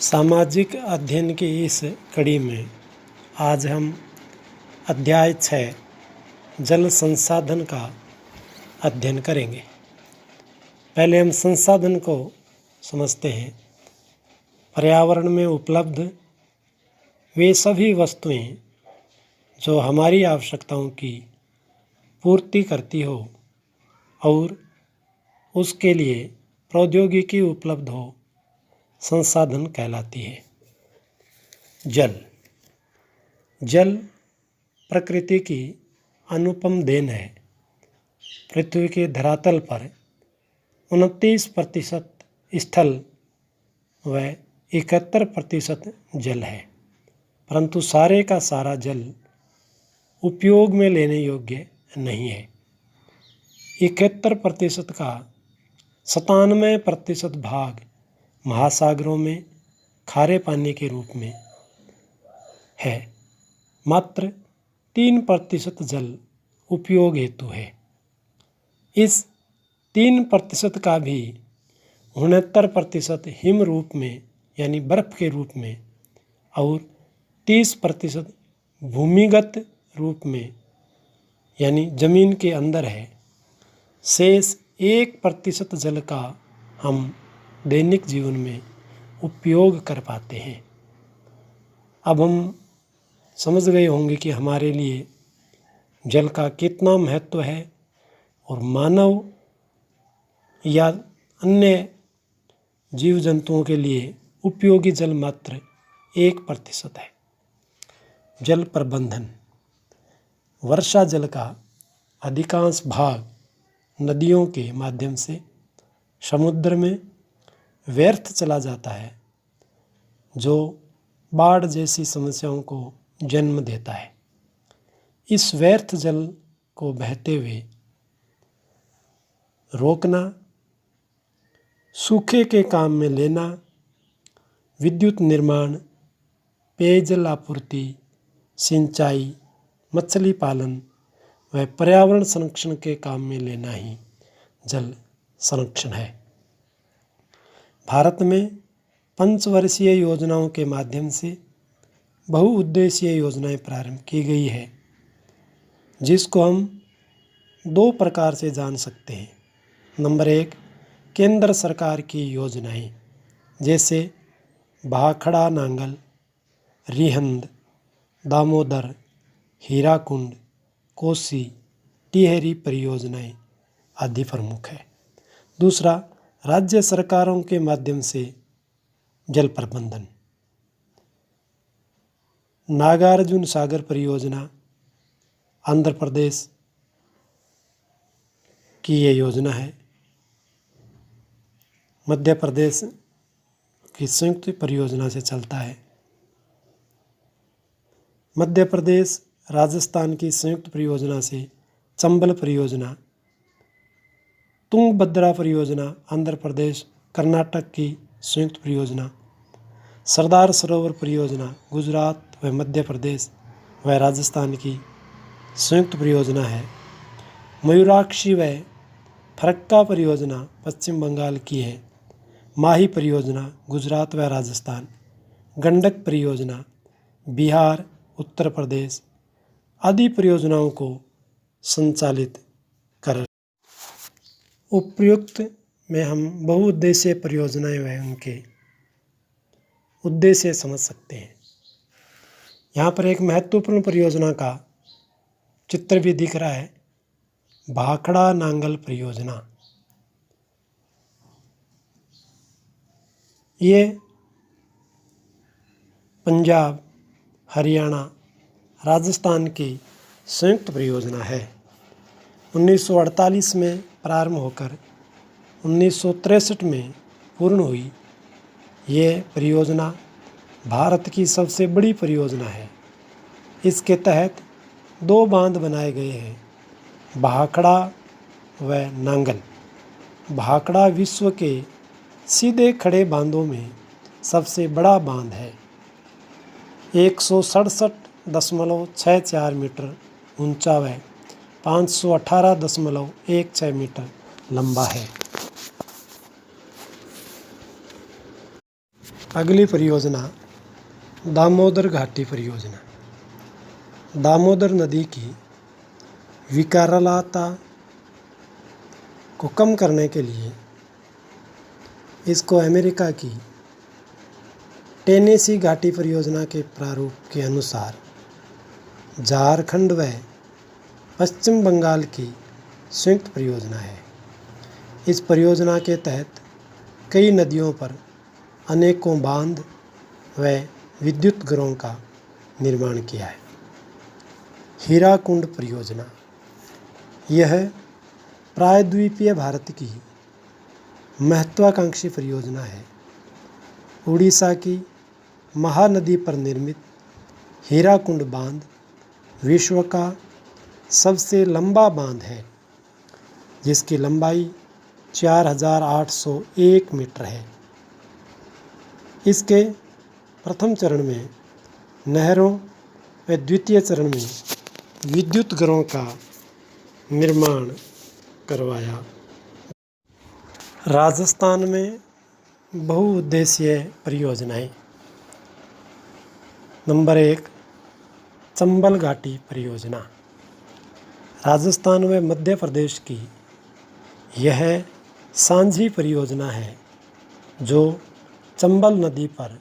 सामाजिक अध्ययन की इस कड़ी में आज हम अध्याय 6 जल संसाधन का अध्ययन करेंगे। पहले हम संसाधन को समझते हैं। पर्यावरण में उपलब्ध वे सभी वस्तुएं जो हमारी आवश्यकताओं की पूर्ति करती हो और उसके लिए प्रौद्योगिकी उपलब्ध हो, संसाधन कहलाती है। जल प्रकृति की अनुपम देन है। पृथ्वी के धरातल पर 29% स्थल व 71% जल है, परंतु सारे का सारा जल उपयोग में लेने योग्य नहीं है। 71% का 97% भाग महासागरों में खारे पानी के रूप में है। मात्र 3% जल उपयोग हेतु है। इस 3% का भी 69% हिम रूप में यानी बर्फ के रूप में और 30% भूमिगत रूप में यानी जमीन के अंदर है। शेष 1% जल का हम दैनिक जीवन में उपयोग कर पाते हैं। अब हम समझ गए होंगे कि हमारे लिए जल का कितना महत्व है और मानव या अन्य जीव जंतुओं के लिए उपयोगी जल मात्र 1% है। जल प्रबंधन। वर्षा जल का अधिकांश भाग नदियों के माध्यम से समुद्र में व्यर्थ चला जाता है, जो बाढ़ जैसी समस्याओं को जन्म देता है। इस व्यर्थ जल को बहते हुए रोकना, सूखे के काम में लेना, विद्युत निर्माण, पेयजल आपूर्ति, सिंचाई, मछली पालन व पर्यावरण संरक्षण के काम में लेना ही जल संरक्षण है। भारत में पंचवर्षीय योजनाओं के माध्यम से बहुउद्देशीय योजनाएं प्रारंभ की गई है, जिसको हम 2 प्रकार से जान सकते हैं। नंबर 1, केंद्र सरकार की योजनाएं, जैसे भाखड़ा नांगल, रिहंद, दामोदर, हीराकुंड, कोसी, टिहरी परियोजनाएं आदि प्रमुख है। दूसरा, राज्य सरकारों के माध्यम से जल प्रबंधन। नागार्जुन सागर परियोजना आंध्र प्रदेश की ये योजना है। मध्य प्रदेश की संयुक्त परियोजना से चलता है। मध्य प्रदेश राजस्थान की संयुक्त परियोजना से चंबल परियोजना, तुंगभद्रा परियोजना आंध्र प्रदेश कर्नाटक की संयुक्त परियोजना, सरदार सरोवर परियोजना गुजरात व मध्य प्रदेश व राजस्थान की संयुक्त परियोजना है। मयूराक्षी व फरक्का परियोजना पश्चिम बंगाल की है। माही परियोजना गुजरात व राजस्थान, गंडक परियोजना बिहार, उत्तर प्रदेश आदि परियोजनाओं को संचालित कर। उपयुक्त में हम बहुउद्देशीय परियोजनाएं व उनके उद्देश्य समझ सकते हैं। यहाँ पर एक महत्वपूर्ण परियोजना का चित्र भी दिख रहा है, भाखड़ा नांगल परियोजना। ये पंजाब, हरियाणा, राजस्थान की संयुक्त परियोजना है। 1948 में प्रारंभ होकर 1963 में पूर्ण हुई। ये परियोजना भारत की सबसे बड़ी परियोजना है। इसके तहत 2 बांध बनाए गए हैं, भाखड़ा व नांगल। भाखड़ा विश्व के सीधे खड़े बांधों में सबसे बड़ा बांध है। 167.64 मीटर ऊंचा व 518.16 मीटर लंबा है। अगली परियोजना दामोदर घाटी परियोजना। दामोदर नदी की विकरालता को कम करने के लिए इसको अमेरिका की टेनेसी घाटी परियोजना के प्रारूप के अनुसार झारखंड व पश्चिम बंगाल की संयुक्त परियोजना है। इस परियोजना के तहत कई नदियों पर अनेकों बांध व विद्युत घरों का निर्माण किया है। हीराकुंड परियोजना, यह प्रायद्वीपीय भारत की महत्वाकांक्षी परियोजना है। उड़ीसा की महानदी पर निर्मित हीराकुंड बांध विश्व का सबसे लंबा बांध है, जिसकी लंबाई 4801 मीटर है। इसके प्रथम चरण में नहरों व द्वितीय चरण में विद्युत घरों का निर्माण करवाया। राजस्थान में बहुउद्देशीय परियोजनाएं। नंबर 1, चंबल घाटी परियोजना। राजस्थान व मध्य प्रदेश की यह सांझी परियोजना है जो चंबल नदी पर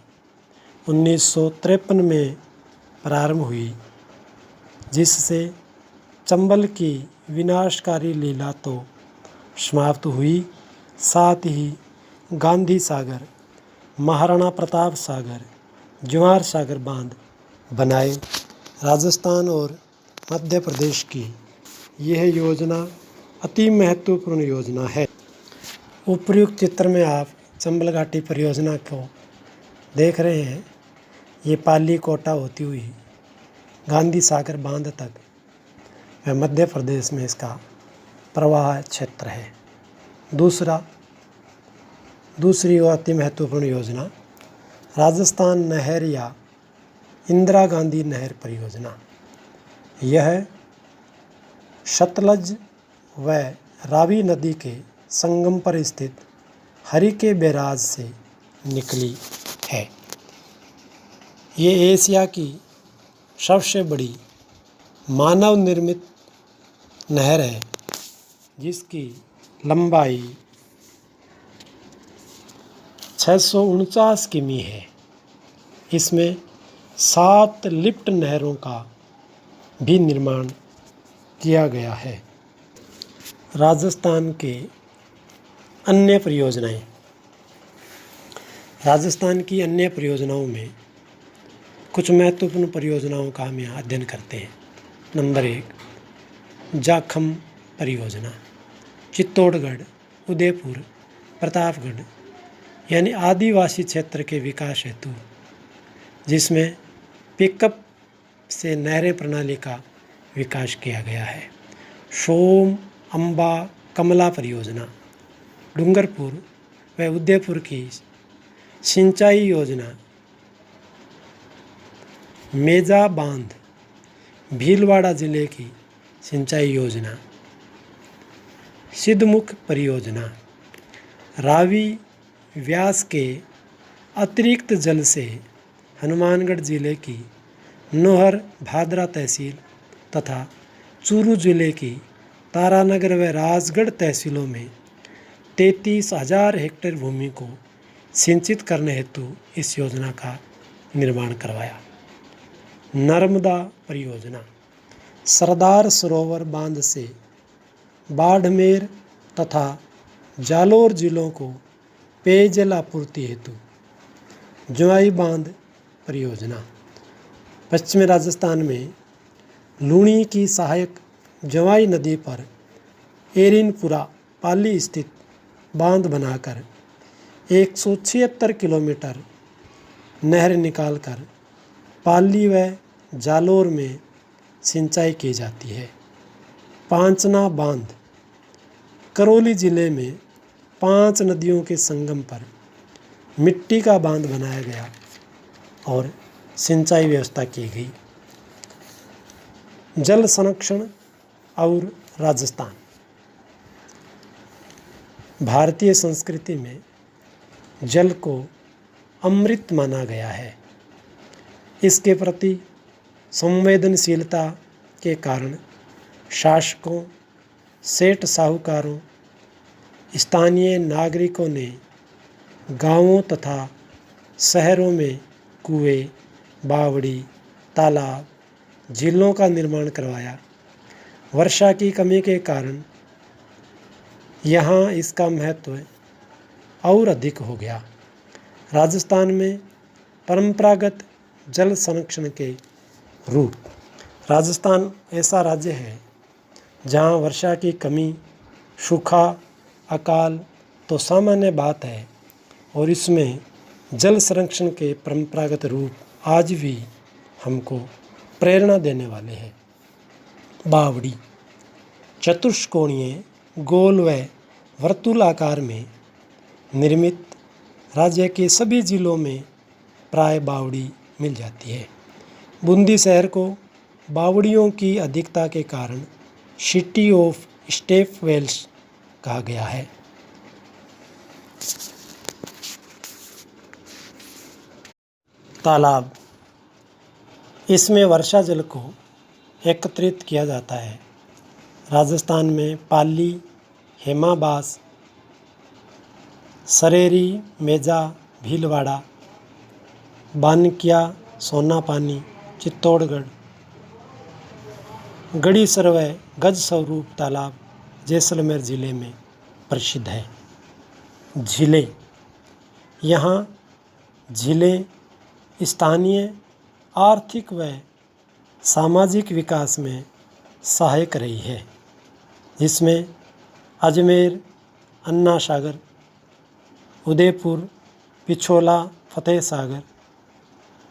1953 में प्रारंभ हुई, जिससे चंबल की विनाशकारी लीला तो समाप्त हुई, साथ ही गांधी सागर, महाराणा प्रताप सागर, जवाहर सागर बांध बनाए। राजस्थान और मध्य प्रदेश की यह योजना अति महत्वपूर्ण योजना है। उपर्युक्त चित्र में आप चंबल घाटी परियोजना को देख रहे हैं। ये पाली कोटा होती हुई गांधी सागर बांध तक वह मध्य प्रदेश में इसका प्रवाह क्षेत्र है। दूसरी और अति महत्वपूर्ण योजना राजस्थान नहर या इंदिरा गांधी नहर परियोजना। यह सतलज व रावी नदी के संगम पर स्थित हरिके बैराज से निकली है। ये एशिया की सबसे बड़ी मानव निर्मित नहर है, जिसकी लंबाई 649 किमी है। इसमें 7 लिफ्ट नहरों का भी निर्माण किया गया है। राजस्थान के अन्य परियोजनाएं। राजस्थान की अन्य परियोजनाओं में कुछ महत्वपूर्ण परियोजनाओं का हम यहाँ अध्ययन करते हैं। नंबर 1, जाखम परियोजना। चित्तौड़गढ़, उदयपुर, प्रतापगढ़ यानी आदिवासी क्षेत्र के विकास हेतु, जिसमें पिकअप से नहरें प्रणाली का विकास किया गया है। सोम अम्बा कमला परियोजना। डूंगरपुर व उदयपुर की सिंचाई योजना। मेजा बांध भीलवाड़ा जिले की सिंचाई योजना। सिद्धमुख परियोजना रावी व्यास के अतिरिक्त जल से हनुमानगढ़ जिले की नोहर भादरा तहसील तथा चूरू जिले की तारानगर व राजगढ़ तहसीलों में 33,000 हेक्टेयर भूमि को सिंचित करने हेतु इस योजना का निर्माण करवाया। नर्मदा परियोजना सरदार सरोवर बांध से बाड़मेर तथा जालोर जिलों को पेयजल आपूर्ति हेतु। जवाई बांध परियोजना पश्चिमी राजस्थान में लूणी की सहायक जवाई नदी पर एरिनपुरा पाली स्थित बांध बनाकर 176 किलोमीटर नहर निकालकर पाली व जालोर में सिंचाई की जाती है। पांचना बांध करौली जिले में 5 नदियों के संगम पर मिट्टी का बांध बनाया गया और सिंचाई व्यवस्था की गई। जल संरक्षण और राजस्थान। भारतीय संस्कृति में जल को अमृत माना गया है। इसके प्रति संवेदनशीलता के कारण शासकों, सेठ साहूकारों, स्थानीय नागरिकों ने गांवों तथा शहरों में कुएं, बावड़ी, तालाब, झीलों का निर्माण करवाया। वर्षा की कमी के कारण यहाँ इसका महत्व और अधिक हो गया। राजस्थान में परंपरागत जल संरक्षण के रूप। राजस्थान ऐसा राज्य है जहाँ वर्षा की कमी, सूखा, अकाल तो सामान्य बात है और इसमें जल संरक्षण के परंपरागत रूप आज भी हमको प्रेरणा देने वाले हैं। बावड़ी चतुष्कोणीय, गोल व वर्तुल आकार में निर्मित राज्य के सभी जिलों में प्राय बावड़ी मिल जाती है। बूंदी शहर को बावड़ियों की अधिकता के कारण सिटी ऑफ स्टेप वेल्स कहा गया है। तालाब, इसमें वर्षा जल को एकत्रित किया जाता है। राजस्थान में पाली, हेमाबास, सरेरी, मेजा, भीलवाड़ा, बानकिया, सोनापानी, चित्तौड़गढ़, गढ़ी सरवै, गज स्वरूप तालाब जैसलमेर ज़िले में प्रसिद्ध है। झीलें, यहाँ झीलें स्थानीय आर्थिक व सामाजिक विकास में सहायक रही है, जिसमें अजमेर, अन्ना सागर, उदयपुर, पिछोला, फतेह सागर,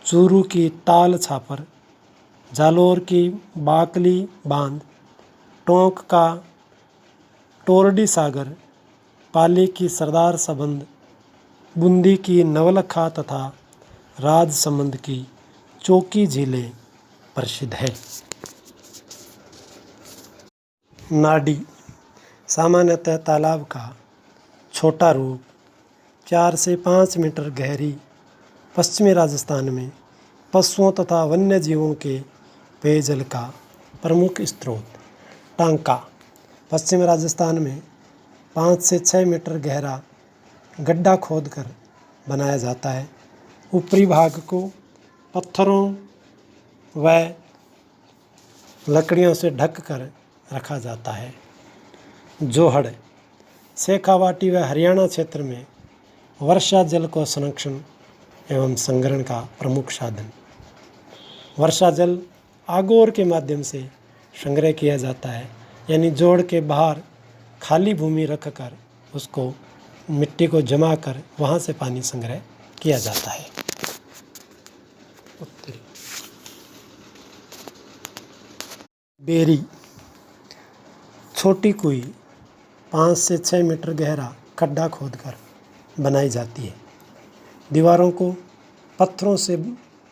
चूरू की ताल छापर, जालोर की बाकली बांध, टोंक का टोरडी सागर, पाली की सरदार सबंद, बूंदी की नवलखा तथा राजसमंद की चौकी झीलें प्रसिद्ध है। नाडी, सामान्यतः तालाब का छोटा रूप 4 से 5 मीटर गहरी, पश्चिमी राजस्थान में पशुओं तथा वन्य जीवों के पेयजल का प्रमुख स्रोत। टांका, पश्चिमी राजस्थान में 5 से 6 मीटर गहरा गड्ढा खोदकर बनाया जाता है। ऊपरी भाग को पत्थरों व लकड़ियों से ढककर रखा जाता है। जोहड़, शेखावाटी व हरियाणा क्षेत्र में वर्षा जल को संरक्षण एवं संग्रहण का प्रमुख साधन। वर्षा जल आगोर के माध्यम से संग्रह किया जाता है, यानी जोड़ के बाहर खाली भूमि रखकर उसको मिट्टी को जमा कर वहाँ से पानी संग्रह किया जाता है। उत्तरी बेरी, छोटी कुई 5 से 6 मीटर गहरा खड्डा खोदकर बनाई जाती है। दीवारों को पत्थरों से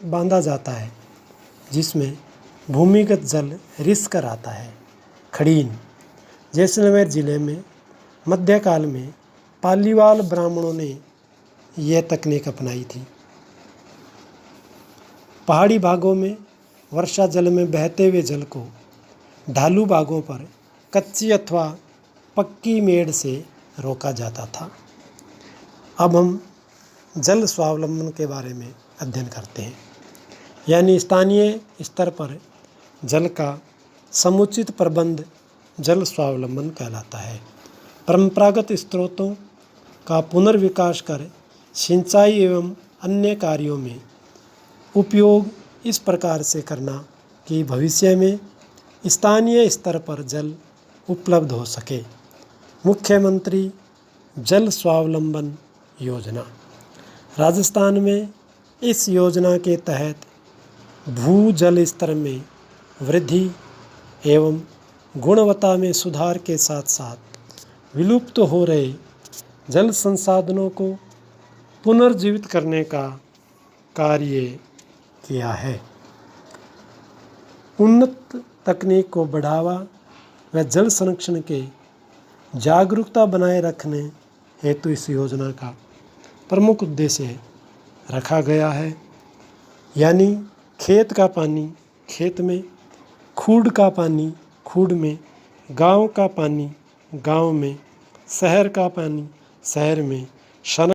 बांधा जाता है, जिसमें भूमिगत जल रिस कर आता है। खड़ीन, जैसलमेर ज़िले में मध्यकाल में पालीवाल ब्राह्मणों ने यह तकनीक अपनाई थी। पहाड़ी भागों में वर्षा जल में बहते हुए जल को ढालू भागों पर कच्ची अथवा पक्की मेड़ से रोका जाता था। अब हम जल स्वावलंबन के बारे में अध्ययन करते हैं, यानी स्थानीय स्तर पर जल का समुचित प्रबंध जल स्वावलंबन कहलाता है। परंपरागत स्रोतों का पुनर्विकास कर सिंचाई एवं अन्य कार्यों में उपयोग इस प्रकार से करना कि भविष्य में स्थानीय स्तर पर जल उपलब्ध हो सके। मुख्यमंत्री जल स्वावलंबन योजना, राजस्थान में इस योजना के तहत भूजल स्तर में वृद्धि एवं गुणवत्ता में सुधार के साथ साथ विलुप्त हो रहे जल संसाधनों को पुनर्जीवित करने का कार्य किया है। उन्नत तकनीक को बढ़ावा व जल संरक्षण के जागरूकता बनाए रखने हेतु इस योजना का प्रमुख उद्देश्य है रखा गया है। यानी खेत का पानी खेत में, खूड का पानी खूड में, गांव का पानी गांव में, शहर का पानी शहर में, सड़क